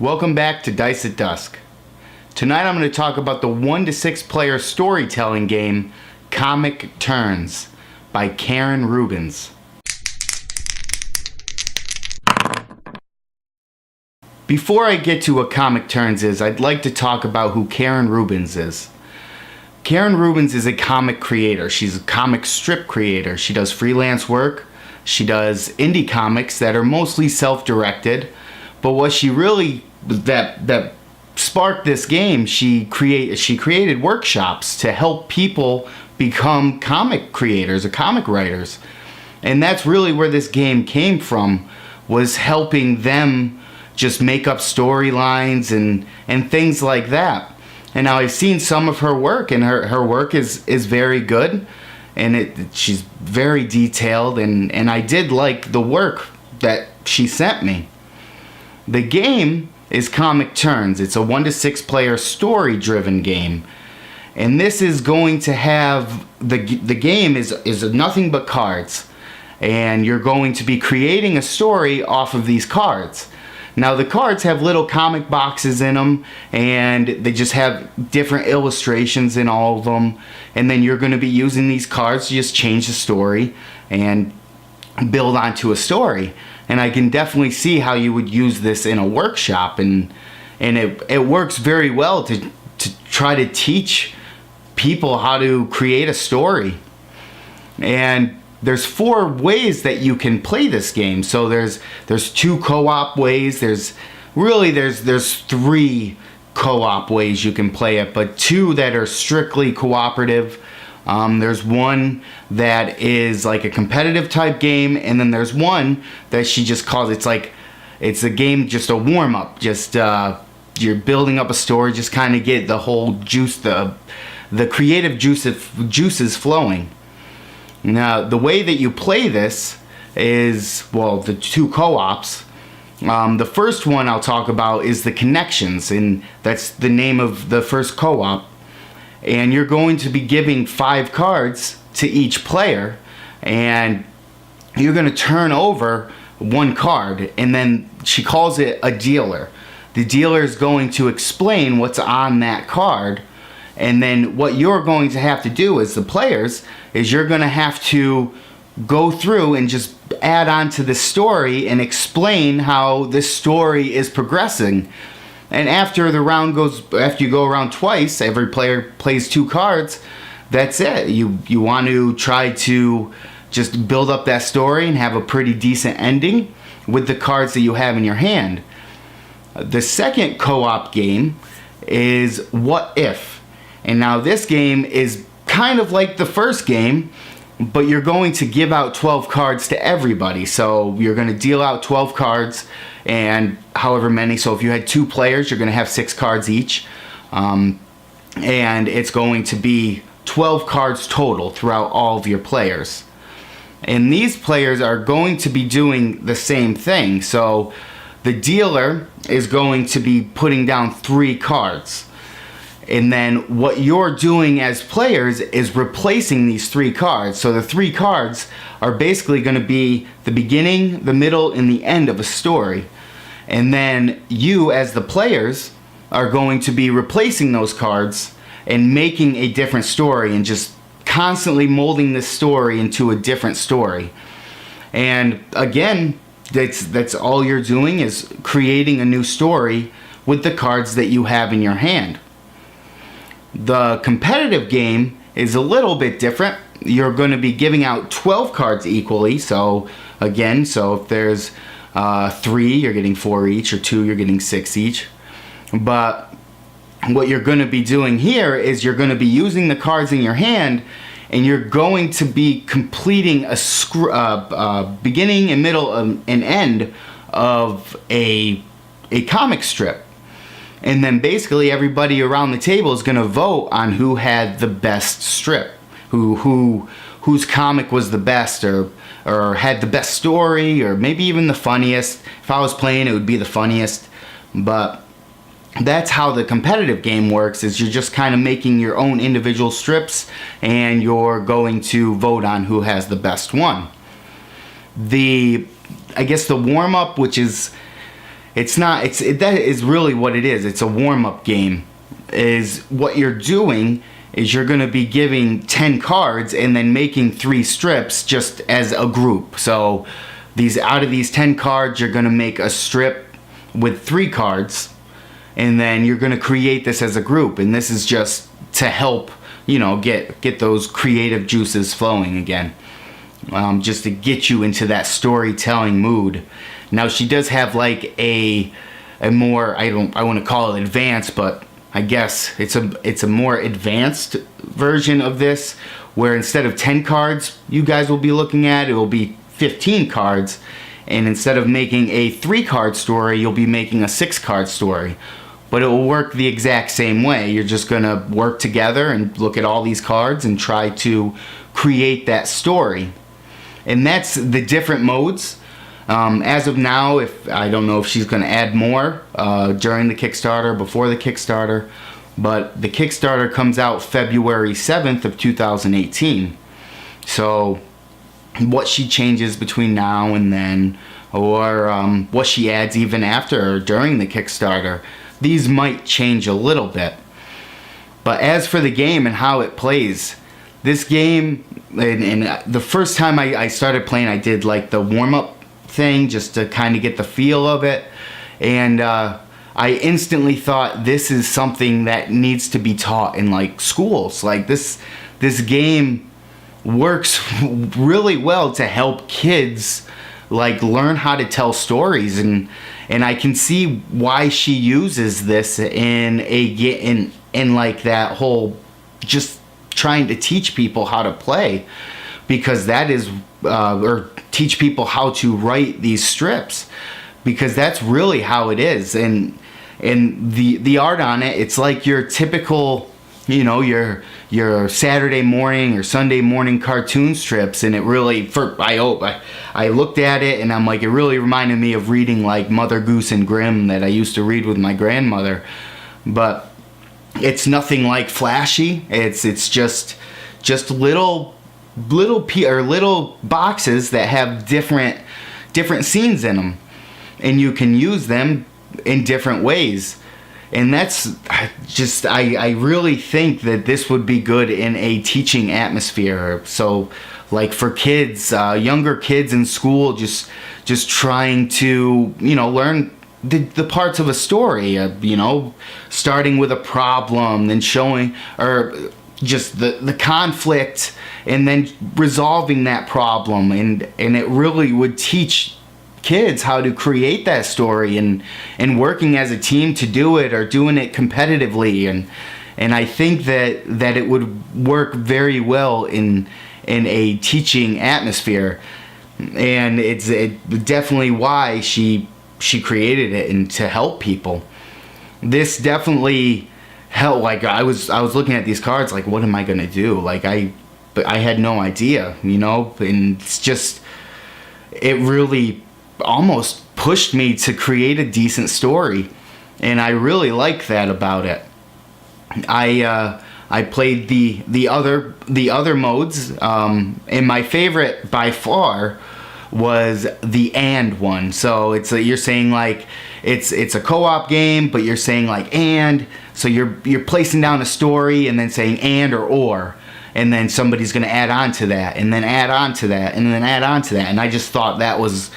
Welcome back to Dice at Dusk. Tonight I'm going to talk about the 1 to 6 player storytelling game Comic Turns by Karen Rubens. Before I get to what Comic Turns is, I'd like to talk about who Karen Rubens is. Karen Rubens is a comic creator. She's a comic strip creator. She does freelance work. She does indie comics that are mostly self-directed. But what she really that sparked this game, she created workshops to help people become comic creators or comic writers. And that's really where this game came from, was helping them just make up storylines and things like that. And now I've seen some of her work, and her work is very good, and she's very detailed, and I did like the work that she sent me. The game is Comic Turns. It's a 1 to 6 player story driven game. And this is going to have, the game is nothing but cards. And you're going to be creating a story off of these cards. Now the cards have little comic boxes in them, and they just have different illustrations in all of them. And then you're going to be using these cards to just change the story and build onto a story. And I can definitely see how you would use this in a workshop, and it works very well to try to teach people how to create a story. And there's 4 ways that you can play this game. So there's 2 co-op ways. There's 3 co-op ways you can play it, but 2 that are strictly cooperative. There's one that is like a competitive type game, and then there's one that she just calls, it's a game, just a warm-up, just you're building up a story, just kind of get the whole juice, the creative juices flowing. Now the way that you play this is, well, the 2 co-ops. The first one I'll talk about is the Connections, and that's the name of the first co-op. And you're going to be giving 5 cards to each player, and you're going to turn over 1 card, and then she calls it a dealer. The dealer is going to explain what's on that card, and then what you're going to have to do as the players is you're going to have to go through and just add on to the story and explain how this story is progressing. And after you go around twice, every player plays 2 cards, that's it. You want to try to just build up that story and have a pretty decent ending with the cards that you have in your hand. The second co-op game is What If? And now this game is kind of like the first game, but you're going to give out 12 cards to everybody. So you're going to deal out 12 cards, and however many. So if you had 2 players, you're going to have 6 cards each. And it's going to be 12 cards total throughout all of your players. And these players are going to be doing the same thing. So the dealer is going to be putting down 3 cards. And then what you're doing as players is replacing these 3 cards. So the 3 cards are basically going to be the beginning, the middle, and the end of a story. And then you as the players are going to be replacing those cards and making a different story, and just constantly molding this story into a different story. And again, that's all you're doing, is creating a new story with the cards that you have in your hand. The competitive game is a little bit different. You're going to be giving out 12 cards equally. So again, if there's 3, you're getting 4 each, or 2, you're getting 6 each. But what you're going to be doing here is you're going to be using the cards in your hand, and you're going to be completing a beginning and middle and end of a comic strip. And then basically everybody around the table is going to vote on who had the best strip, whose comic was the best, or had the best story, or maybe even the funniest. If I was playing, it would be the funniest. But that's how the competitive game works, is you're just kind of making your own individual strips, and you're going to vote on who has the best one. I guess the warm-up, which is it's not, that is really what it is. It's a warm-up game. Is what you're doing is you're going to be giving 10 cards and then making 3 strips just as a group. So out of these 10 cards, you're going to make a strip with 3 cards, and then you're going to create this as a group. And this is just to help, get those creative juices flowing again. Just to get you into that storytelling mood. Now, she does have like a more, I want to call it advanced, but I guess it's a more advanced version of this, where instead of 10 cards you guys will be looking at, it will be 15 cards, and instead of making a 3-card story, you'll be making a 6-card story. But it will work the exact same way. You're just gonna work together and look at all these cards and try to create that story. And that's the different modes. As of now, I don't know if she's going to add more during the Kickstarter, before the Kickstarter, but the Kickstarter comes out February 7th of 2018. So what she changes between now and then, or what she adds even after or during the Kickstarter, these might change a little bit. But as for the game and how it plays, this game, and the first time I started playing, I did like the warm-up thing just to kind of get the feel of it, and I instantly thought this is something that needs to be taught in like schools. Like this game works really well to help kids like learn how to tell stories, and I can see why she uses this in like that whole just trying to teach people how to play, because that is or teach people how to write these strips, because that's really how it is. And the art on it, it's like your typical, your Saturday morning or Sunday morning cartoon strips. And it really, I looked at it and I'm like, it really reminded me of reading like Mother Goose and Grimm that I used to read with my grandmother. But it's nothing like flashy. It's just little boxes that have different scenes in them, and you can use them in different ways. And that's just, I really think that this would be good in a teaching atmosphere. So like for kids, younger kids in school, just trying to learn the parts of a story, starting with a problem, then showing, or just the conflict, and then resolving that problem, and it really would teach kids how to create that story, and working as a team to do it, or doing it competitively, and I think that it would work very well in a teaching atmosphere, and it's definitely why she created it, and to help people. This definitely helped. Like I was looking at these cards like, what am I gonna do? Like I had no idea, and it's just, it really almost pushed me to create a decent story, and I really like that about it. I played the other modes, and my favorite by far was the and one. So it's you're saying like it's a co-op game, but you're saying like and, so you're placing down a story and then saying and or, and then somebody's going to add on to that, and then add on to that, and then add on to that. And I just thought that was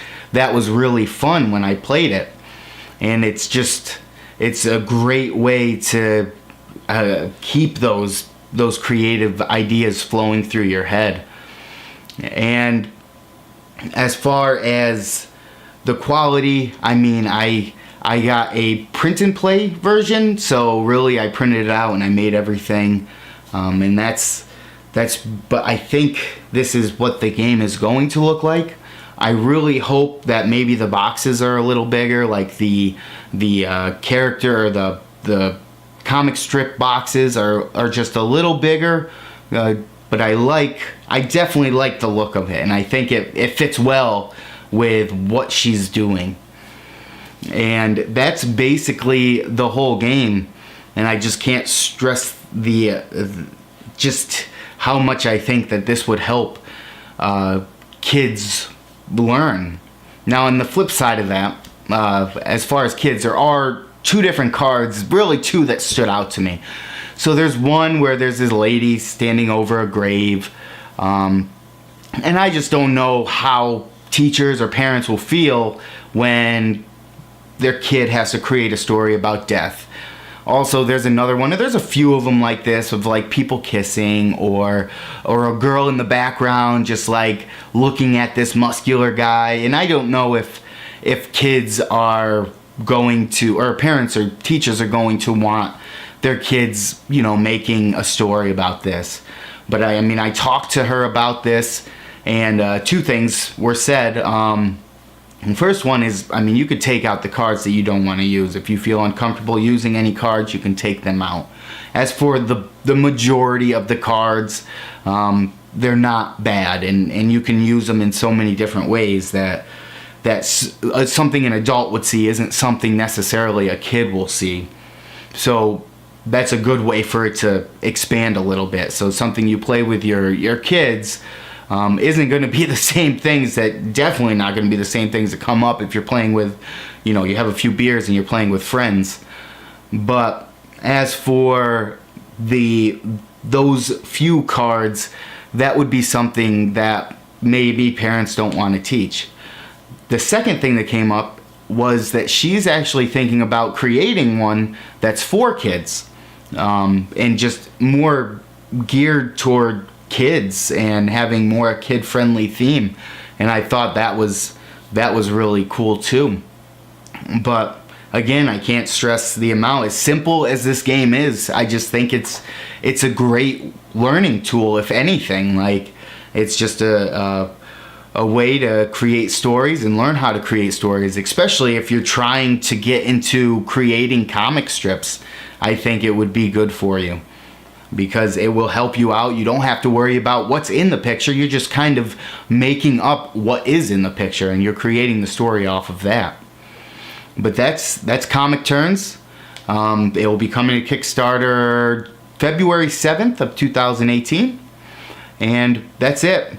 really fun when I played it, and it's a great way to keep those creative ideas flowing through your head. And as far as the quality, I mean, I got a print and play version, so really I printed it out and I made everything, and that's but I think this is what the game is going to look like. I really hope that maybe the boxes are a little bigger, like the character or the comic strip boxes are just a little bigger, but I definitely like the look of it, and I think it fits well with what she's doing. And that's basically the whole game, and I just can't stress just how much I think that this would help kids learn. Now, on the flip side of that, as far as kids, there are two different cards, really two that stood out to me. So there's one where there's this lady standing over a grave, and I just don't know how teachers or parents will feel when their kid has to create a story about death. Also, there's another one, and there's a few of them like this, of like people kissing, or a girl in the background just like looking at this muscular guy. And I don't know if kids are going to, or parents or teachers are going to want their kids, you know, making a story about this. But I mean, I talked to her about this, and two things were said. The first one is, I mean, you could take out the cards that you don't want to use. If you feel uncomfortable using any cards, you can take them out. As for the majority of the cards, they're not bad, and you can use them in so many different ways that's something an adult would see isn't something necessarily a kid will see. So that's a good way for it to expand a little bit. So something you play with your kids isn't going to be the same things, that definitely not going to be the same things that come up if you're playing with, you know, you have a few beers and you're playing with friends. But as for those few cards, that would be something that maybe parents don't want to teach. The second thing that came up was that she's actually thinking about creating one that's for kids, and just more geared toward kids and having more a kid-friendly theme. And I thought that was really cool too. But again, I can't stress the amount. As simple as this game is, I just think it's a great learning tool. If anything, like, it's just a way to create stories and learn how to create stories, especially if you're trying to get into creating comic strips. I think it would be good for you, because it will help you out. You don't have to worry about what's in the picture. You're just kind of making up what is in the picture, and you're creating the story off of that. But that's Comic Turns. It will be coming to Kickstarter February 7th of 2018. And that's it.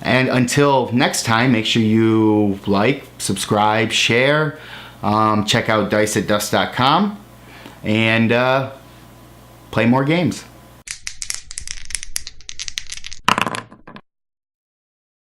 And until next time, make sure you like, subscribe, share, check out dice@dusk.com, and play more games.